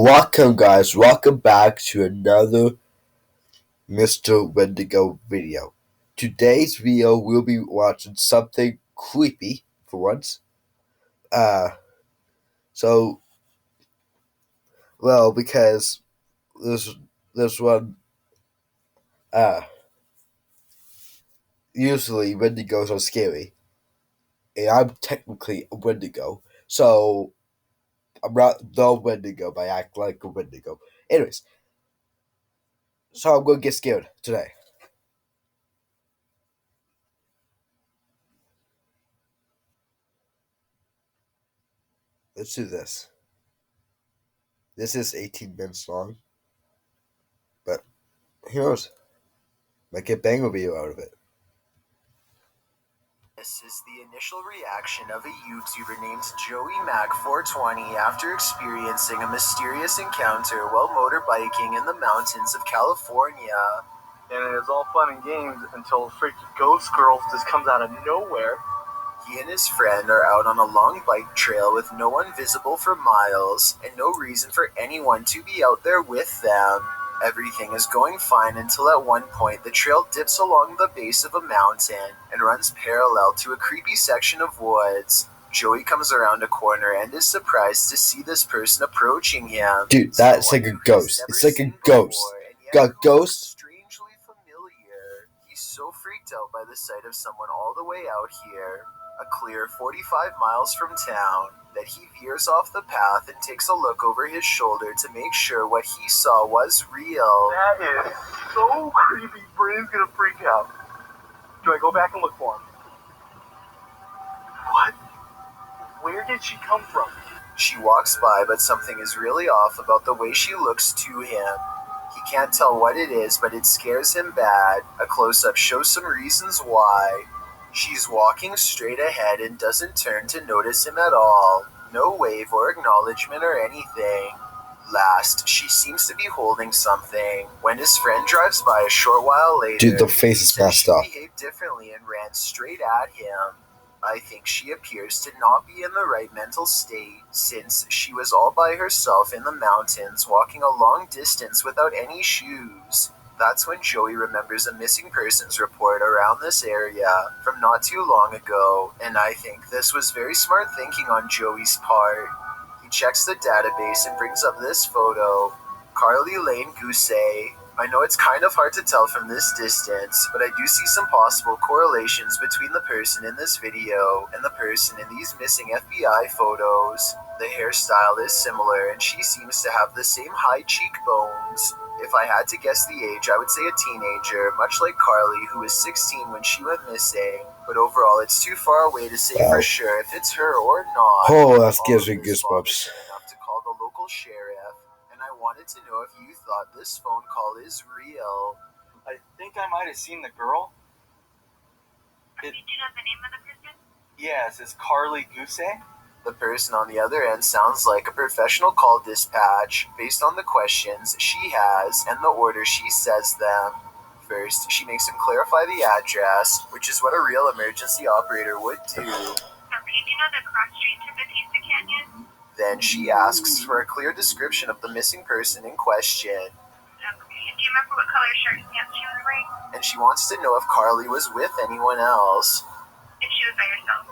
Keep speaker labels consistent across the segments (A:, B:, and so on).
A: Welcome guys, welcome back to another Mr. Wendigo video. Today's video we'll be watching something creepy for once. Uh so because this one uh usually Wendigos are scary. And I'm technically a Wendigo. So I'm not the Wendigo, but I act like a Wendigo. Anyways, so I'm gonna get scared today. Let's do this. This is 18 minutes long, but who knows? Might get banger video out of it.
B: This is the initial reaction of a YouTuber named Joey Mac420 after experiencing a mysterious encounter while motorbiking in the mountains of California.
C: And it is all fun and games until a freaky ghost girl just comes out of nowhere.
B: He and his friend are out on a long bike trail with no one visible for miles and no reason for anyone to be out there with them. Everything is going fine until at one point the trail dips along the base of a mountain and runs parallel to a creepy section of woods. Joey comes around a corner and is surprised to see this person approaching him.
A: Dude, that's like a ghost. It's like a ghost. Got ghosts?
B: Strangely familiar. He's so freaked out by the sight of someone all the way out here, a clear 45 miles from town, that he veers off the path and takes a look over his shoulder to make sure what he saw was real.
C: That is so creepy. Brain's gonna freak out. Do I go back and look for him? What? Where did she come from?
B: She walks by, but something is really off about the way she looks to him. He can't tell what it is, but it scares him bad. A close-up shows some reasons why. She's walking straight ahead and doesn't turn to notice him at all. No wave or acknowledgement or anything. Last, she seems to be holding something. When his friend drives by a short while later,
A: Dude, the face is messed up.
B: she behaved differently and ran straight at him. I think she appears to not be in the right mental state, since she was all by herself in the mountains, walking a long distance without any shoes. That's when Joey remembers a missing persons report around this area from not too long ago, and I think this was very smart thinking on Joey's part. He checks the database and brings up this photo. Carly Lane Gousset. I know it's kind of hard to tell from this distance, but I do see some possible correlations between the person in this video and the person in these missing FBI photos. The hairstyle is similar, and she seems to have the same high cheekbones. If I had to guess the age, I would say a teenager, much like Carly, who was 16 when she went missing. But overall, it's too far away to say for sure if it's her or not.
A: Oh, that gives me goosebumps.
B: Enough to call the local sheriff, and I wanted to know if you thought this phone call is real.
C: I think I might have seen the girl.
D: Did you know the name of the person?
C: Yes, it's Carly Gousset.
B: The person on the other end sounds like a professional call dispatch based on the questions she has and the order she says them. First, she makes him clarify the address, which is what a real emergency operator would do.
D: Okay, do you know the cross street to Batista Canyon?
B: Then she asks for a clear description of the missing person in question.
D: Okay, do you remember what color shirt and pants she was wearing?
B: And she wants to know if Carly was with anyone else.
D: If she was by herself.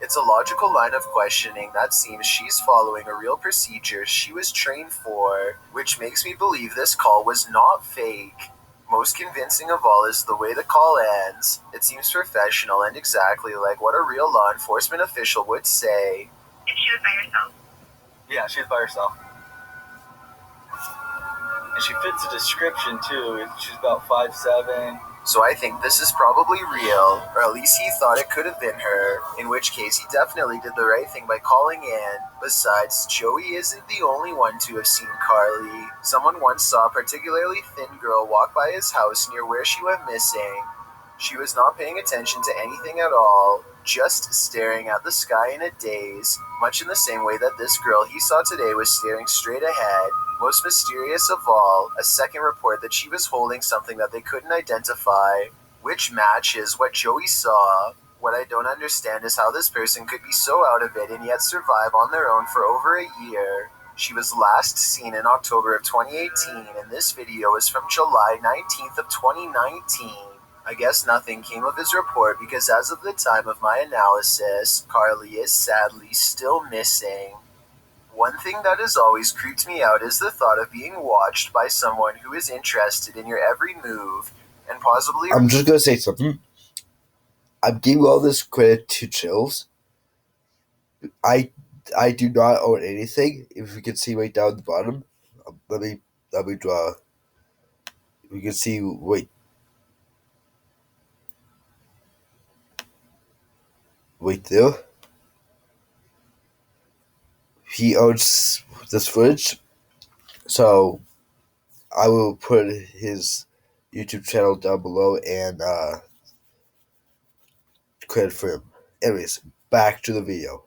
B: It's a logical line of questioning that seems she's following a real procedure she was trained for, which makes me believe this call was not fake. Most convincing of all is the way the call ends. It seems professional and exactly like what a real law enforcement official would say.
D: If she was by herself.
C: Yeah, she's by herself. And she fits the description too. She's about 5'7".
B: So I think this is probably real, or at least he thought it could have been her, in which case he definitely did the right thing by calling in. Besides, Joey isn't the only one to have seen Carly. Someone once saw a particularly thin girl walk by his house near where she went missing. She was not paying attention to anything at all, just staring at the sky in a daze, much in the same way that this girl he saw today was staring straight ahead. Most mysterious of all, a second report that she was holding something that they couldn't identify, which matches what Joey saw. What I don't understand is how this person could be so out of it and yet survive on their own for over a year. She was last seen in October of 2018, and this video is from July 19th of 2019. I guess nothing came of his report because as of the time of my analysis, Carly is sadly still missing. One thing that has always creeped me out is the thought of being watched by someone who is interested in your every move and possibly...
A: I'm just gonna say something. I'm giving all this credit to Chills. I do not own anything. If you can see right down the bottom, let me draw. We can see right there. He owns this footage, so I will put his YouTube channel down below and credit for him. Anyways, back to the video.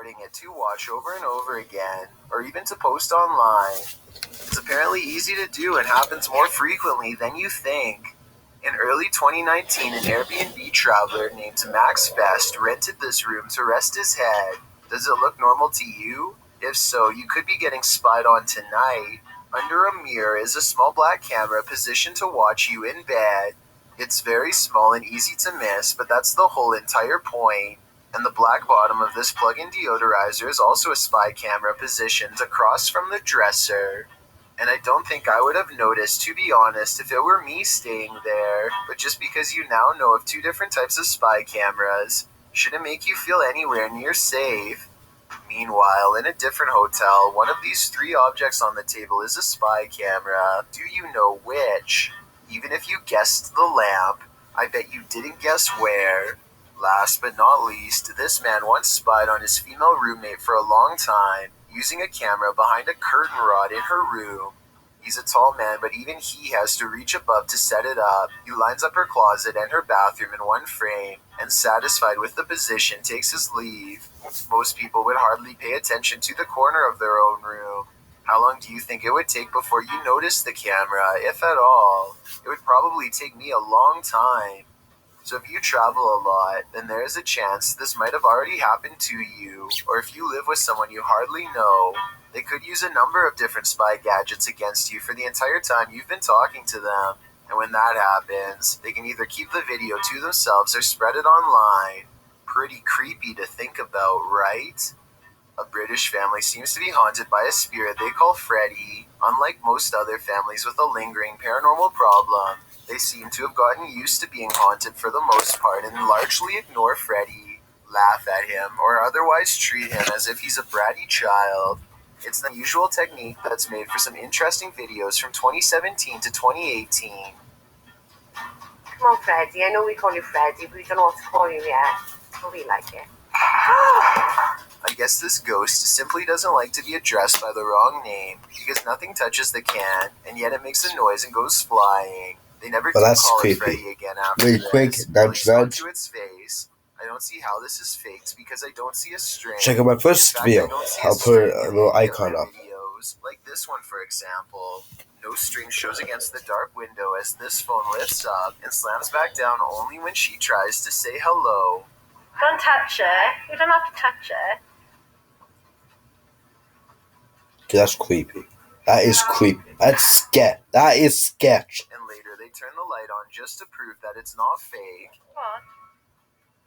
B: recording it to watch over and over again, or even to post online. It's apparently easy to do and happens more frequently than you think. In early 2019, an Airbnb traveler named Max Best rented this room to rest his head. Does it look normal to you? If so, you could be getting spied on tonight. Under a mirror is a small black camera positioned to watch you in bed. It's very small and easy to miss, but that's the whole entire point. And the black bottom of this plug-in deodorizer is also a spy camera positioned across from the dresser. And I don't think I would have noticed, to be honest, if it were me staying there. But just because you now know of two different types of spy cameras, shouldn't make you feel anywhere near safe. Meanwhile, in a different hotel, one of these three objects on the table is a spy camera. Do you know which? Even if you guessed the lamp, I bet you didn't guess where. Last but not least, this man once spied on his female roommate for a long time, using a camera behind a curtain rod in her room. He's a tall man, but even he has to reach above to set it up. He lines up her closet and her bathroom in one frame, and satisfied with the position, takes his leave. Most people would hardly pay attention to the corner of their own room. How long do you think it would take before you noticed the camera, if at all? It would probably take me a long time. So if you travel a lot, then there is a chance this might have already happened to you, or if you live with someone you hardly know, they could use a number of different spy gadgets against you for the entire time you've been talking to them. And when that happens, they can either keep the video to themselves or spread it online. Pretty creepy to think about, right? A British family seems to be haunted by a spirit they call Freddy. Unlike most other families with a lingering paranormal problem, they seem to have gotten used to being haunted for the most part and largely ignore Freddy, laugh at him, or otherwise treat him as if he's a bratty child. It's an unusual technique that's made for some interesting videos from 2017 to 2018.
E: Come on, Freddy. I know we call you Freddy, but we don't know what to call you yet. But we like it.
B: I guess this ghost simply doesn't like to be addressed by the wrong name because nothing touches the can, and yet it makes a noise and goes flying. They never do call it Freddy again after
A: really
B: this.
A: quick, nudge, nudge.
B: To its face. I don't see how this is faked because I don't see a string.
A: Check out my first video. I'll put a little icon up.
B: Videos, like this one, for example. No string shows against the dark window as this phone lifts up and slams back down only when she tries to say hello.
E: Don't touch it. You don't have to touch it.
A: That's creepy. That is creepy. That's sketch. That is sketch.
B: And later they turn the light on just to prove that it's not fake.
E: What?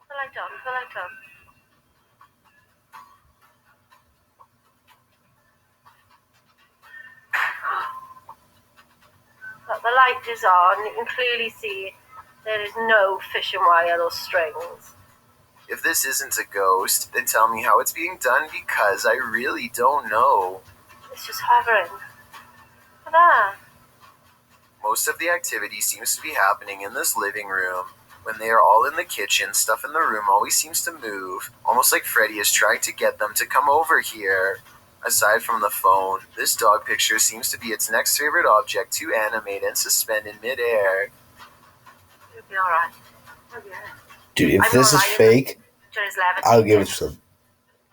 E: The light on. The light on. But the light is on. You can clearly see there is no fishing wire or strings.
B: If this isn't a ghost, then tell me how it's being done because I really don't know.
E: It's just hovering. Look at that.
B: Most of the activity seems to be happening in this living room. When they are all in the kitchen, stuff in the room always seems to move, almost like Freddy is trying to get them to come over here. Aside from the phone, this dog picture seems to be its next favorite object to animate and suspend in midair.
E: You'll be alright.
A: Dude, if this is fake, I'll give it to them.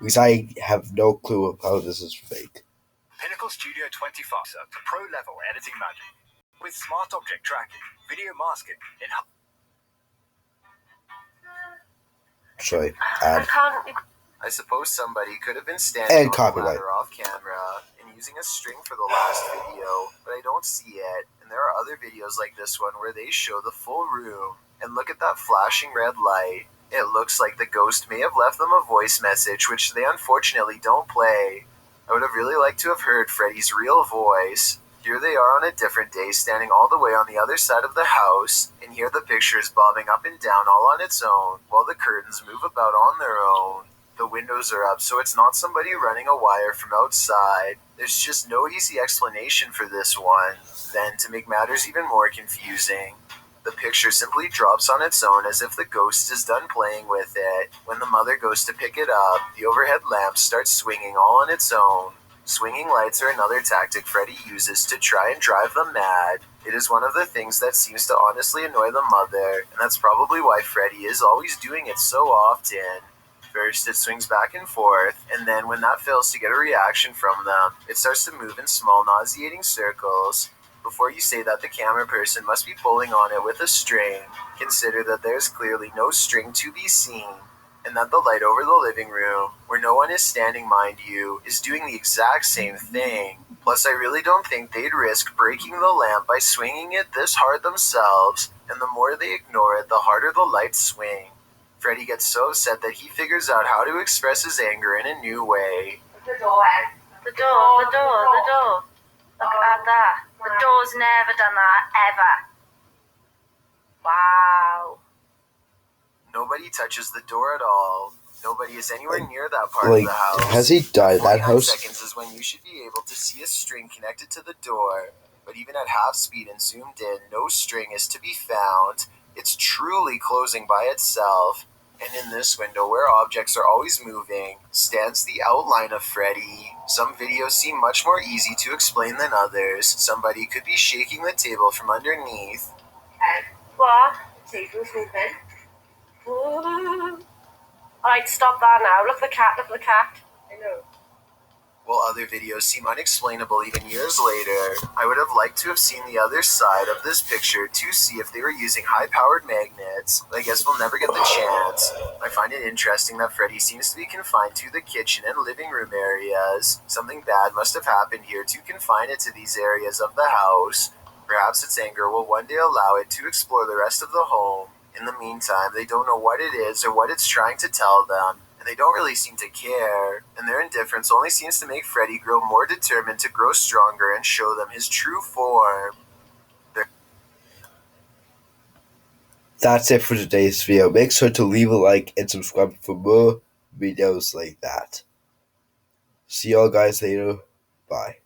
A: Because I have no clue of how this is fake.
F: Pinnacle Studio 25, pro-level editing magic. With smart object tracking, video masking,
A: Sorry, ad.
B: I suppose somebody could have been standing
A: And
B: on the
A: copyright.
B: ladder off camera and using a string for the last video, but I don't see it. And there are other videos like this one where they show the full room. And look at that flashing red light. It looks like the ghost may have left them a voice message, which they unfortunately don't play. I would have really liked to have heard Freddy's real voice. Here they are on a different day, standing all the way on the other side of the house, and here the picture is bobbing up and down all on its own, while the curtains move about on their own. The windows are up, so it's not somebody running a wire from outside. There's just no easy explanation for this one. Then, to make matters even more confusing, the picture simply drops on its own as if the ghost is done playing with it. When the mother goes to pick it up, the overhead lamp starts swinging all on its own. Swinging lights are another tactic Freddy uses to try and drive them mad. It is one of the things that seems to honestly annoy the mother, and that's probably why Freddy is always doing it so often. First, it swings back and forth, and then when that fails to get a reaction from them, it starts to move in small, nauseating circles. Before you say that the camera person must be pulling on it with a string, consider that there's clearly no string to be seen, and that the light over the living room, where no one is standing mind you, is doing the exact same thing. Plus, I really don't think they'd risk breaking the lamp by swinging it this hard themselves, and the more they ignore it, the harder the lights swing. Freddy gets so upset that he figures out how to express his anger in a new way.
E: The door, Ed.
G: The door. Look at that. The door's never done that, ever. Wow.
B: Nobody touches the door at all. Nobody is anywhere near that part of
A: Like,
B: the house.
A: has he died at that
B: 49
A: house?
B: seconds is when you should be able to see a string connected to the door, but even at half speed and zoomed in, no string is to be found. It's truly closing by itself. And in this window, where objects are always moving, stands the outline of Freddy. Some videos seem much more easy to explain than others. Somebody could be shaking the table from underneath.
E: Ed.
G: What?
E: The table's moving.
G: Alright, stop that now. Look at the cat.
E: I know.
B: While other videos seem unexplainable even years later, I would have liked to have seen the other side of this picture to see if they were using high-powered magnets, but I guess we'll never get the chance. I find it interesting that Freddy seems to be confined to the kitchen and living room areas. Something bad must have happened here to confine it to these areas of the house. Perhaps its anger will one day allow it to explore the rest of the home. In the meantime, they don't know what it is or what it's trying to tell them, and they don't really seem to care, and their indifference only seems to make Freddy grow more determined to grow stronger and show them his true form.
A: That's it for today's video. Make sure to leave a like and subscribe for more videos like that. See y'all guys later. Bye.